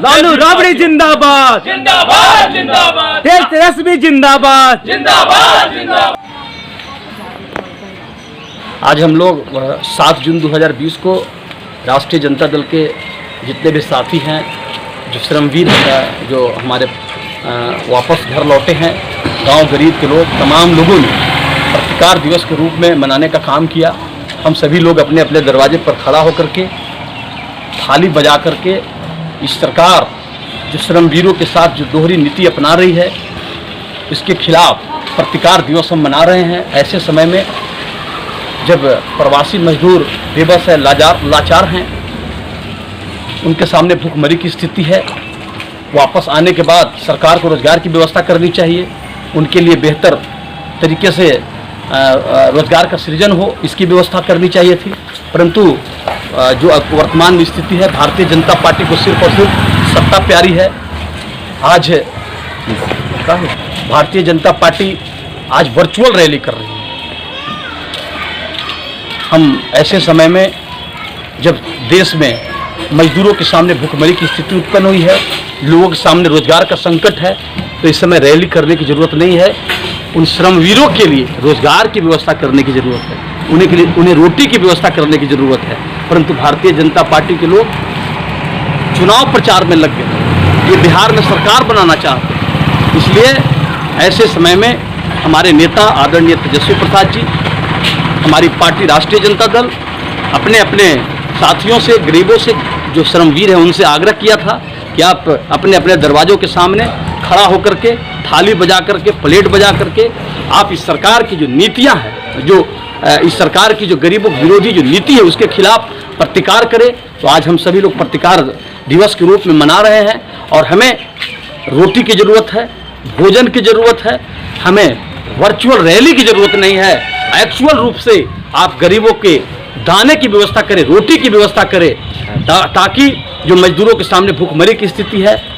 लालू राबड़ी जिंदाबाद, जिंदाबाद जिंदाबाद, तेज तेजस्वी जिंदाबाद, जिंदाबाद जिंदाबाद। आज हम लोग 7 जून 2020 को राष्ट्रीय जनता दल के जितने भी साथी हैं, जो श्रमवीर हैं, जो हमारे वापस घर लौटे हैं, गांव गरीब के लोग, तमाम लोगों ने पत्रकार दिवस के रूप में मनाने का काम किया। हम सभी लोग अपने अपने दरवाजे पर खड़ा होकर के थाली बजा करके इस सरकार जो श्रमवीरों के साथ जो दोहरी नीति अपना रही है, इसके खिलाफ पत्रकार दिवस हम मना रहे हैं। ऐसे समय में जब प्रवासी मजदूर बेबस है, लाचार हैं, उनके सामने भूखमरी की स्थिति है, वापस आने के बाद सरकार को रोज़गार की व्यवस्था करनी चाहिए, उनके लिए बेहतर तरीके से रोज़गार का सृजन हो, इसकी व्यवस्था करनी चाहिए थी। परंतु जो वर्तमान में स्थिति है, भारतीय जनता पार्टी को सिर्फ और सिर्फ सत्ता प्यारी है। आज भारतीय जनता पार्टी आज वर्चुअल रैली कर रही है। हम ऐसे समय में जब देश में मजदूरों के सामने भूखमरी की स्थिति उत्पन्न हुई है, लोगों के सामने रोजगार का संकट है, तो इस समय रैली करने की जरूरत नहीं है। उन श्रमवीरों के लिए रोजगार की व्यवस्था करने की जरूरत है, उन्हें रोटी की व्यवस्था करने की जरूरत है। परंतु भारतीय जनता पार्टी के लोग चुनाव प्रचार में लग गए, ये बिहार में सरकार बनाना चाहते हैं। इसलिए ऐसे समय में हमारे नेता आदरणीय तेजस्वी प्रसाद जी, हमारी पार्टी राष्ट्रीय जनता दल अपने अपने साथियों से, गरीबों से, जो श्रमवीर हैं, उनसे आग्रह किया था कि आप अपने अपने दरवाजों के सामने खड़ा होकर के थाली बजा करके, प्लेट बजा करके आप इस सरकार की जो नीतियां हैं, जो इस सरकार की जो गरीबों विरोधी जो नीति है, उसके खिलाफ प्रतिकार करें। तो आज हम सभी लोग प्रतिकार दिवस के रूप में मना रहे हैं और हमें रोटी की ज़रूरत है, भोजन की ज़रूरत है, हमें वर्चुअल रैली की ज़रूरत नहीं है। एक्चुअल रूप से आप गरीबों के दाने की व्यवस्था करें, रोटी की व्यवस्था करें, ताकि जो मजदूरों के सामने भूखमरी की स्थिति है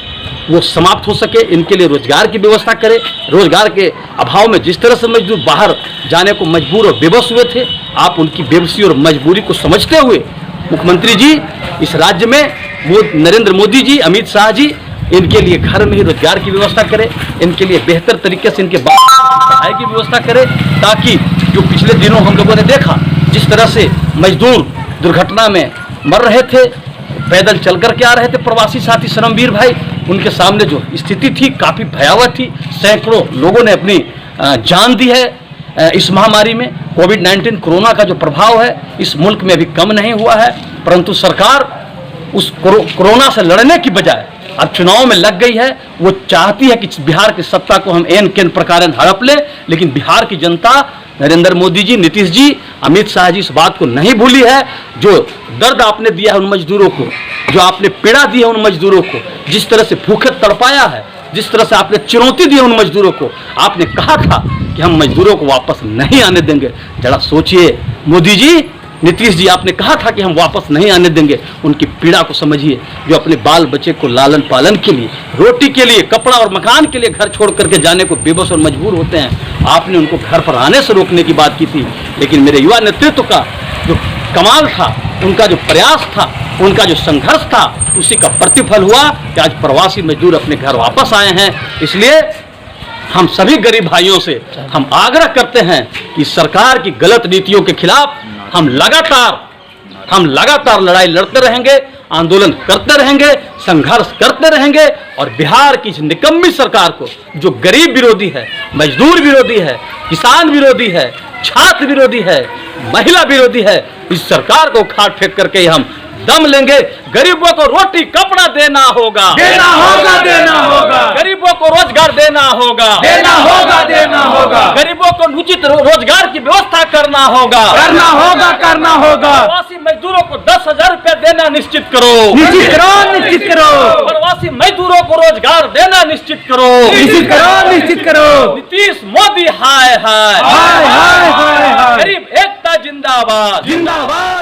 वो समाप्त हो सके। इनके लिए रोजगार की व्यवस्था करें। रोजगार के अभाव में जिस तरह से मजदूर बाहर जाने को मजबूर और बेबस हुए थे, आप उनकी बेबसी और मजबूरी को समझते हुए मुख्यमंत्री जी इस राज्य में वो नरेंद्र मोदी जी, अमित शाह जी, इनके लिए घर में ही रोजगार की व्यवस्था करें, इनके लिए बेहतर तरीके से इनके पढ़ाई की व्यवस्था करें, ताकि जो पिछले दिनों हम लोगों ने देखा जिस तरह से मजदूर दुर्घटना में मर रहे थे, पैदल चल कर के आ रहे थे प्रवासी साथी श्रमवीर भाई, उनके सामने जो स्थिति थी काफ़ी भयावह थी। सैकड़ों लोगों ने अपनी जान दी है इस महामारी में। कोविड-19 कोरोना का जो प्रभाव है इस मुल्क में अभी कम नहीं हुआ है, परंतु सरकार उस कोरोना से लड़ने की बजाय अब चुनाव में लग गई है। वो चाहती है कि बिहार की सत्ता को हम एन केन प्रकार हड़प ले, लेकिन बिहार की जनता, नरेंद्र मोदी जी, नीतीश जी, अमित शाह जी इस बात को नहीं भूली है। जो दर्द आपने दिया है उन मजदूरों को, जो आपने पीड़ा दी है उन मजदूरों को, जिस तरह से भूखे तड़पाया है, जिस तरह से आपने चुनौती दी है उन मजदूरों को, आपने कहा था कि हम मजदूरों को वापस नहीं आने देंगे। जरा सोचिए मोदी जी, नीतीश जी, आपने कहा था कि हम वापस नहीं आने देंगे। उनकी पीड़ा को समझिए, जो अपने बाल बच्चे को लालन पालन के लिए, रोटी के लिए, कपड़ा और मकान के लिए घर छोड़ करके जाने को बेबस और मजबूर होते हैं। आपने उनको घर पर आने से रोकने की बात की थी, लेकिन मेरे युवा नेतृत्व का जो कमाल था, उनका जो प्रयास था, उनका जो संघर्ष था, उसी का प्रतिफल हुआ कि आज प्रवासी मजदूर अपने घर वापस आए हैं। इसलिए हम सभी गरीब भाइयों से हम आग्रह करते हैं कि सरकार की गलत नीतियों के खिलाफ हम लगातार लड़ाई लड़ते रहेंगे, आंदोलन करते रहेंगे, संघर्ष करते रहेंगे और बिहार की इस निकम्मी सरकार को, जो गरीब विरोधी है, मजदूर विरोधी है, किसान विरोधी है, छात्र विरोधी है, महिला विरोधी है, इस सरकार को उखाड़ फेंक करके हम दम लेंगे। गरीबों को रोटी कपड़ा देना होगा, देना होगा, देना होगा। गरीबों को रोजगार देना होगा, देना होगा, देना होगा। गरीबों को उचित रोजगार की व्यवस्था करना होगा, करना होगा, करना होगा। प्रवासी मजदूरों को 10,000 रुपए देना निश्चित करो, निश्चित करो, निश्चित करो। प्रवासी मजदूरों को रोजगार देना निश्चित करो, निश्चित करो, निश्चित करो। नीतीश मोदी हाय हाय हाय हाय हाय हाय। गरीब एकता जिंदाबाद, जिंदाबाद।